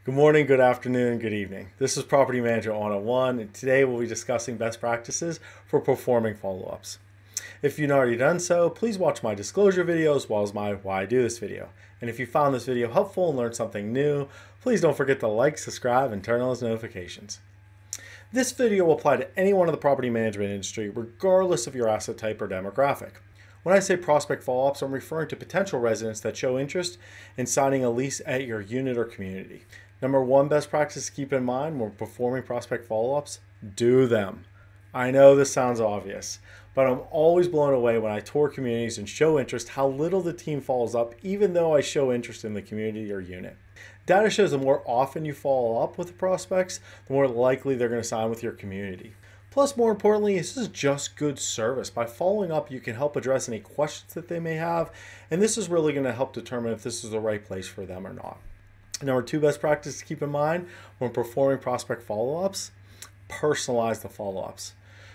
Good morning, good afternoon, good evening. This is Property Manager 101, and today we'll be discussing best practices for performing follow-ups. If you've not already done so, please watch my disclosure video as well as my why I do this video. And if you found this video helpful and learned something new, please don't forget to like, subscribe, and turn on those notifications. This video will apply to anyone in the property management industry, regardless of your asset type or demographic. When I say prospect follow-ups, I'm referring to potential residents that show interest in signing a lease at your unit or community. Number one best practice to keep in mind when performing prospect follow-ups, do them. I know this sounds obvious, but I'm always blown away when I tour communities and show interest how little the team follows up, even though I show interest in the community or unit. Data shows the more often you follow up with the prospects, the more likely they're going to sign with your community. Plus, more importantly, this is just good service. By following up, you can help address any questions that they may have, and this is really going to help determine if this is the right place for them or not. Number two best practice to keep in mind when performing prospect follow-ups, personalize the follow-ups.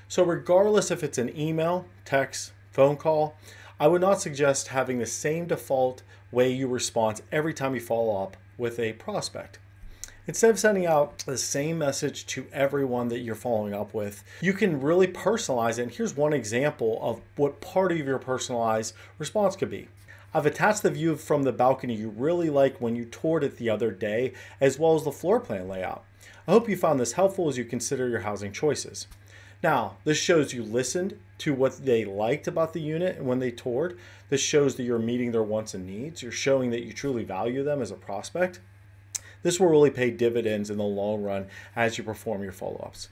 So regardless if it's an email, text, phone call, I would not suggest having the same default way you respond every time you follow up with a prospect. Instead of sending out the same message to everyone that you're following up with, you can really personalize it. And here's one example of what part of your personalized response could be. I've attached the view from the balcony you really liked when you toured it the other day, as well as the floor plan layout. I hope you found this helpful as you consider your housing choices. Now, this shows you listened to what they liked about the unit and when they toured. This shows that you're meeting their wants and needs. You're showing that you truly value them as a prospect. This will really pay dividends in the long run as you perform your follow-ups.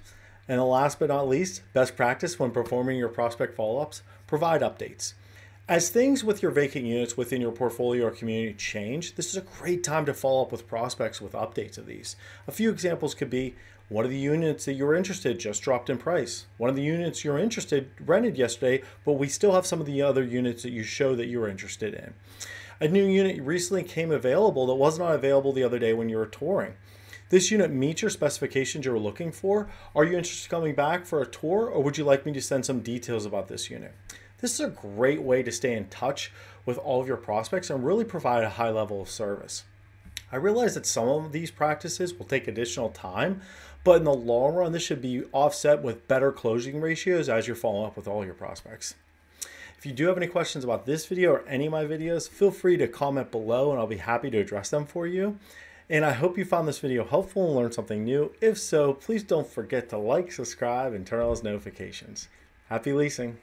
And the last but not least, best practice when performing your prospect follow-ups, provide updates. As things with your vacant units within your portfolio or community change, this is a great time to follow up with prospects with updates of these. A few examples could be, one of the units that you were interested just dropped in price. One of the units you're interested rented yesterday, but we still have some of the other units that you show that you were interested in. A new unit recently came available that was not available the other day when you were touring. This unit meets your specifications you were looking for. Are you interested in coming back for a tour, or would you like me to send some details about this unit? This is a great way to stay in touch with all of your prospects and really provide a high level of service. I realize that some of these practices will take additional time, but in the long run, this should be offset with better closing ratios as you're following up with all your prospects. If you do have any questions about this video or any of my videos, feel free to comment below and I'll be happy to address them for you. And I hope you found this video helpful and learned something new. If so, please don't forget to like, subscribe, and turn on those notifications. Happy leasing!